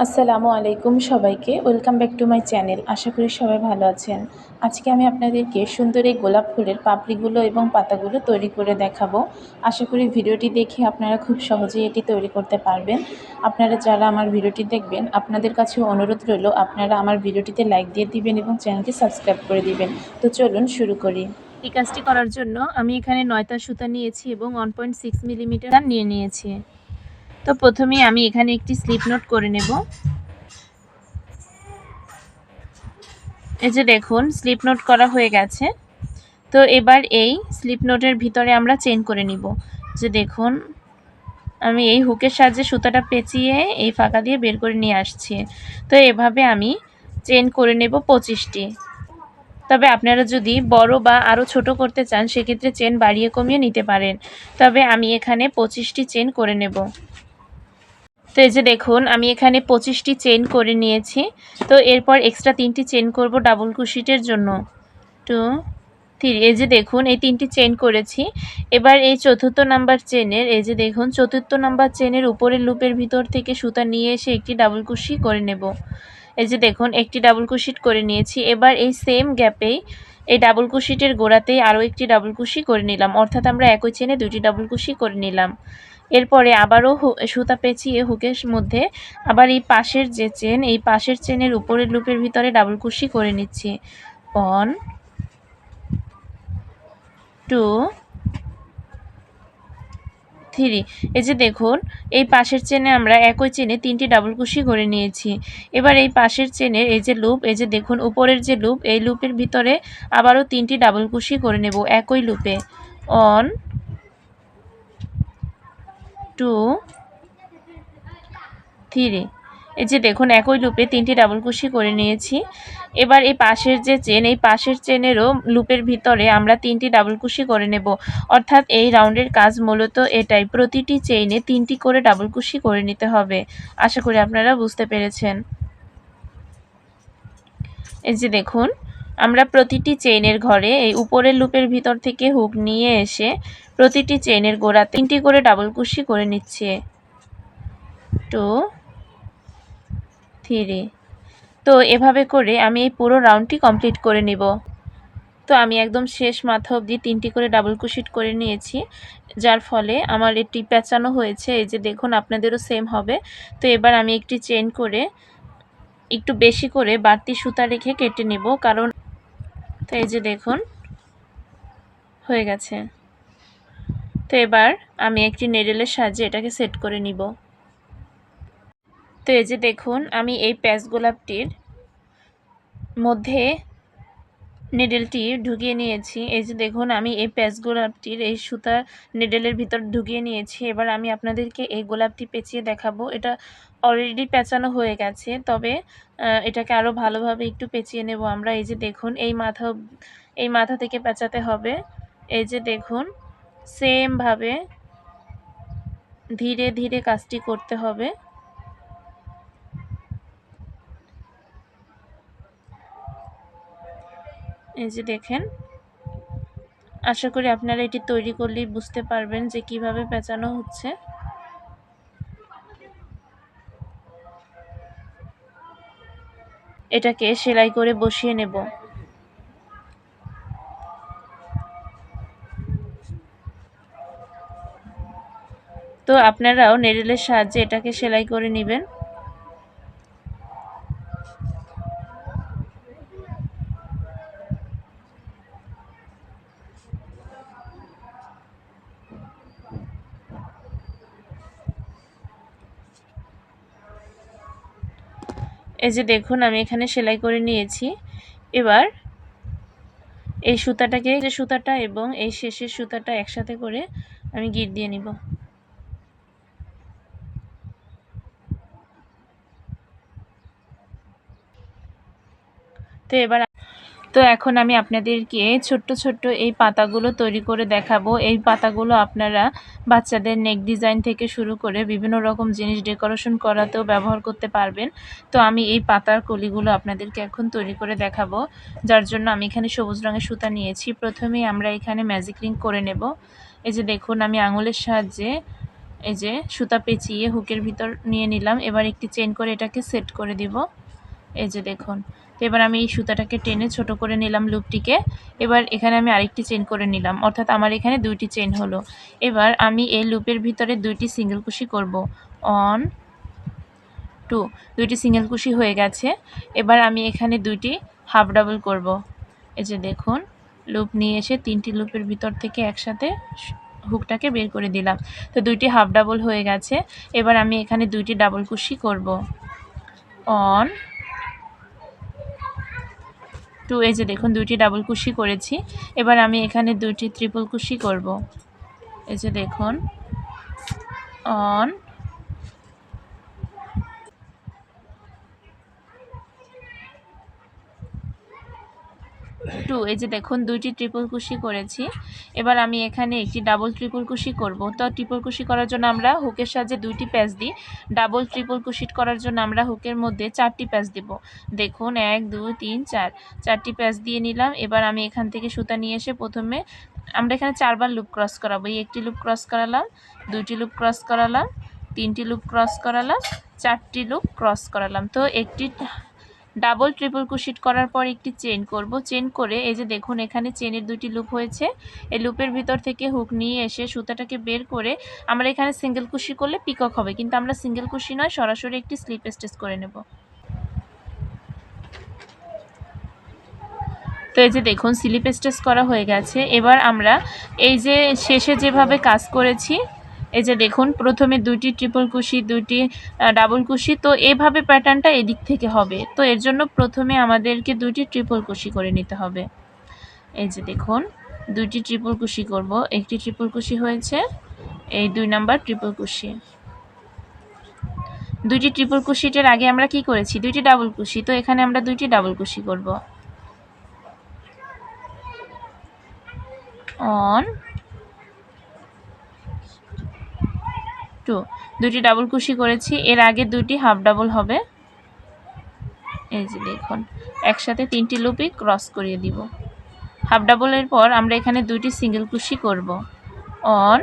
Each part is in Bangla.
আসসালামু আলাইকুম সবাইকে। Welcome back to my channel. আশা করি সবাই ভালো আছেন। আজকে আমি আপনাদেরকে সুন্দর এই গোলাপ ফুলের পাপড়িগুলো এবং পাতাগুলো তৈরি করে দেখাবো। আশা করি ভিডিওটি দেখে আপনারা খুব সহজেই এটি তৈরি করতে পারবেন। আপনারা যারা আমার ভিডিওটি দেখবেন, আপনাদের কাছেও অনুরোধ রইল আপনারা আমার ভিডিওটিতে লাইক দিয়ে দিবেন এবং চ্যানেলটি সাবস্ক্রাইব করে দিবেন। তো চলুন শুরু করি। এই কাজটি করার জন্য আমি এখানে 9টা সুতা নিয়েছি এবং 1.6 মিলিমিটার নিয়ে নিয়েছি। তো প্রথমেই আমি এখানে একটি স্লিপ নোট করে নেব। এই যে দেখুন স্লিপ নোট করা হয়ে গেছে। তো এবার এই স্লিপ নোটের ভিতরে আমরা চেইন করে নিব। যে দেখুন আমি এই হুকের সাহায্যে সুতাটা পেঁচিয়ে এই ফাঁকা দিয়ে বের করে নিয়ে আসছি। তো এভাবে আমি চেইন করে নেব 25টি। তবে আপনারা যদি বড় বা আরও ছোট করতে চান সেক্ষেত্রে চেইন বাড়িয়ে কমিয়ে নিতে পারেন। তবে আমি এখানে 25টি চেইন করে নেব। তো এই যে দেখুন আমি এখানে 25টি চেইন করে নিয়েছি। তো এরপর এক্সট্রা 3টি চেইন করব ডাবল ক্রোশেটের জন্য। 2 3 এই যে দেখুন এই 3টি চেইন করেছি। এবার এই চতুর্থ নাম্বার চেইনের এই যে দেখুন চতুর্থ নাম্বার চেইনের উপরের লুপের ভিতর থেকে সুতা নিয়ে এসে একটি ডাবল ক্রোশেট করে নেব। এই যে দেখুন একটি ডাবল ক্রোশেট করে নিয়েছি। এবার এই সেম গ্যাপেই এই ডাবল ক্রোশেটের গোড়াতেই আরও একটি ডাবল ক্রোশেট করে নিলাম, অর্থাৎ আমরা একই চেইনে দুটি ডাবল ক্রোশেট করে নিলাম। এরপরে আবারও সুতা পেঁচিয়ে হুকের মধ্যে আবার এই পাশের যে চেন এই পাশের চেনের উপরের লুপের ভিতরে ডাবল ক্রোশেট করে নিচ্ছি। 1 2 3 এই যে দেখুন এই পাশের চেনে আমরা একই চেনে 3টি ডাবল ক্রোশেট করে নিয়েছি। এবার এই পাশের চেনের এই যে লুপ এই যে দেখুন উপরের যে লুপ এই লুপের ভিতরে আবারও 3টি ডাবল ক্রোশেট করে নেব একই লুপে। 1 2 3 এই যে দেখুন একই লুপে 3টি ডাবল ক্রোশেট করে নিয়েছি। এবার এই পাশের যে চেন এই পাশের চেনেরও লুপের ভিতরে আমরা 3টি ডাবল ক্রোশেট করে নেব, অর্থাৎ এই রাউন্ডের কাজ মূলত এটাই, প্রতিটি চেইনে 3টি করে ডাবল ক্রোশেট করে নিতে হবে। আশা করি আপনারা বুঝতে পেরেছেন। এই যে দেখুন আমরা প্রতিটি চেইনের ঘরে এই উপরের লুপের ভিতর থেকে হুক নিয়ে এসে প্রতিটি চেইনের গোড়াতে 3টি করে ডাবল ক্রোশেট করে নিচ্ছে। 2 3 তো এভাবে করে আমি এই পুরো রাউন্ডটি কমপ্লিট করে নিব। তো আমি একদম শেষ মাথা অবধি 3টি করে ডাবল ক্রোশেট করে নিয়েছি, যার ফলে আমার এটি পেঁচানো হয়েছে। এই যে দেখুন আপনাদেরও সেম হবে। তো এবার আমি একটি চেইন করে একটু বেশি করে বাড়তি সুতা রেখে কেটে নেব, কারণ তো এই যে দেখুন হয়ে গেছে। তো এবার আমি একটি নেডেলের সাহায্যে এটাকে সেট করে নিব। তো এই যে দেখুন আমি এই প্যাচ গোলাপটির মধ্যে নেডেলটি ঢুকিয়ে নিয়েছি। এই যে দেখুন আমি এই প্যাচ গোলাপটির এই সুতা নেডেলের ভিতর ঢুকিয়ে নিয়েছি। এবার আমি আপনাদেরকে এই গোলাপটি পেঁচিয়ে দেখাবো। এটা অলরেডি পেঁচানো হয়ে গেছে, তবে এটাকে আরও ভালোভাবে একটু পেঁচিয়ে নেব আমরা। এই যে দেখুন এই মাথা থেকে পেঁচাতে হবে। এই যে দেখুন সেমভাবে ধীরে ধীরে কাজটি করতে হবে। এই যে দেখেন, আশা করি আপনারা এটি তৈরি করলেই বুঝতে পারবেন যে কিভাবে পেঁচানো হচ্ছে। এটাকে সেলাই করে বসিয়ে নেব। তো আপনারাও নেডেলের সাহায্যে এটাকে সেলাই করে নেবেন। এই যে দেখুন আমি এখানে সেলাই করে নিয়েছি। এবার এই সুতাটাকে যে সুতাটা এবং এই শেষের সুতাটা একসাথে করে আমি গিট দিয়ে নিব। তো এখন আমি আপনাদেরকে ছোট্ট ছোট্ট এই পাতাগুলো তৈরি করে দেখাবো। এই পাতাগুলো আপনারা বাচ্চাদের নেক ডিজাইন থেকে শুরু করে বিভিন্ন রকম জিনিস ডেকোরেশন করাতেও ব্যবহার করতে পারবেন। তো আমি এই পাতার কলিগুলো আপনাদেরকে এখন তৈরি করে দেখাবো, যার জন্য আমি এখানে সবুজ রঙের সুতা নিয়েছি। প্রথমেই আমরা এখানে ম্যাজিক রিং করে নেব। এই যে দেখুন আমি আঙুলের সাহায্যে এই যে সুতা পেঁচিয়ে হুকের ভিতর নিয়ে নিলাম। এবার একটি চেন করে এটাকে সেট করে দিব। এই যে দেখুন। তো এবার আমি এই সুতাটাকে টেনে ছোট করে নিলাম লুপটিকে। এবার এখানে আমি আরেকটি চেন করে নিলাম, অর্থাৎ আমার এখানে 2টি চেন হলো। এবার আমি এই লুপের ভিতরে 2টি সিঙ্গেল কুশি করব। 1 2, 2টি সিঙ্গেল কুশি হয়ে গেছে। এবার আমি এখানে 2টি হাফ ডাবল করব। এই যে দেখুন, লুপ নিয়ে এসে 3টি লুপের ভিতর থেকে একসাথে হুকটাকে বের করে দিলাম। তো 2টি হাফ ডাবল হয়ে গেছে। এবার আমি এখানে 2টি ডাবল কুশি করব। 1 2, এই যে দেখুন 2টি ডাবল কুশি করেছি। এবার আমি এখানে 2টি ট্রিপল কুশি করব। এই যে দেখুন, 1 2, এই যে দেখুন 2টি ট্রিপল কুশি করেছি। এবার আমি এখানে একটি ডাবল ট্রিপল কুশি করব। তো ট্রিপল কুশি করার জন্য আমরা হুকের সাহায্যে 2টি প্যাচ দিই। ডাবল ট্রিপল কুশি করার জন্য আমরা হুকের মধ্যে 4টি প্যাচ দিব। দেখুন 1 2 3 4, 4টি প্যাচ দিয়ে নিলাম। এবার আমি এখান থেকে সুতা নিয়ে এসে প্রথমে আমরা এখানে 4বার লুপ ক্রস করাবো। এই একটি লুপ ক্রস করালাম, 2টি লুপ ক্রস করালাম, 3টি লুপ ক্রস করালাম, 4টি লুপ ক্রস করালাম। তো একটি ডাবল ট্রিপল কুশি করার পর একটি চেন করব। চেন করে এই যে দেখুন এখানে চেনের 2টি লুপ হয়েছে। এই লুপের ভিতর থেকে হুক নিয়ে এসে সুতাটাকে বের করে আমরা এখানে সিঙ্গেল কুশি করলে পিকক হবে, কিন্তু আমরা সিঙ্গেল কুশি নয়, সরাসরি একটি স্লিপ স্টিচ করে নেব। তো এই যে দেখুন স্লিপ স্টিচ করা হয়ে গেছে। এবার আমরা এই যে শেষে যেভাবে কাজ করেছি, এই যে দেখুন প্রথমে 2টি ট্রিপল কুশি, 2টি ডাবল কুশি, তো এইভাবে প্যাটার্নটা এদিক থেকে হবে। তো এর জন্য প্রথমে আমাদেরকে 2টি ট্রিপল কুশি করে নিতে হবে। এই যে দেখুন 2টি ট্রিপল কুশি করব। একটি ট্রিপল কুশি হয়েছে, এই 2 নাম্বার ট্রিপল কুশি। 2টি ট্রিপল কুশিটার আগে আমরা কি করেছি, 2টি ডাবল কুশি। তো এখানে আমরা 2টি ডাবল কুশি করব। 1 2, 2টি ডাবল কুশি করেছি। এর আগে 2টি হাফ ডাবল হবে। এই যে দেখুন একসাথে 3টি লুপই ক্রস করিয়ে দিব। হাফ ডাবলের পর আমরা এখানে 2টি সিঙ্গেল কুশি করব। 1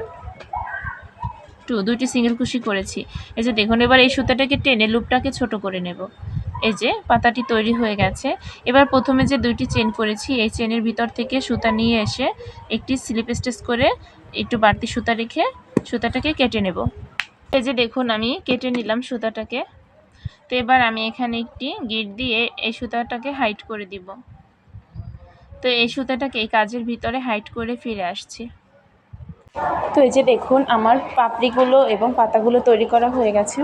2, 2টি সিঙ্গেল কুশি করেছি। এই যে দেখুন এবার এই সুতাটাকে টেনে লুপটাকে ছোট করে নেব। এই যে পাতাটি তৈরি হয়ে গেছে। এবার প্রথমে যে 2টি চেন করেছি, এই চেনের ভিতর থেকে সুতা নিয়ে এসে একটি স্লিপ স্টিচ করে একটু বাড়তি সুতা রেখে সুতাটাকে কেটে নেব। এই যে দেখুন আমি কেটে নিলাম সুতাটাকে। তো এবার আমি এখানে একটি গিট দিয়ে এই সুতাটাকে হাইড করে দিব। তো এই সুতাটাকে এই কাজের ভিতরে হাইড করে ফিরে আসছি। তো এই যে দেখুন আমার পাপড়িগুলো এবং পাতাগুলো তৈরি করা হয়ে গেছে।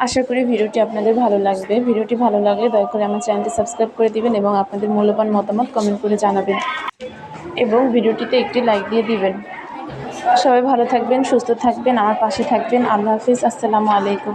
আশা করি ভিডিওটি আপনাদের ভালো লাগবে। ভিডিওটি ভালো লাগলে দয়া করে আমার চ্যানেলটি সাবস্ক্রাইব করে দিবেন এবং আপনাদের মূল্যবান মতামত কমেন্ট করে জানাবেন এবং ভিডিওটিতে একটি লাইক দিয়ে দিবেন। সবাই ভালো থাকবেন, সুস্থ থাকবেন, আমার পাশে থাকবেন। আল্লাহ হাফিজ। আসসালামু আলাইকুম।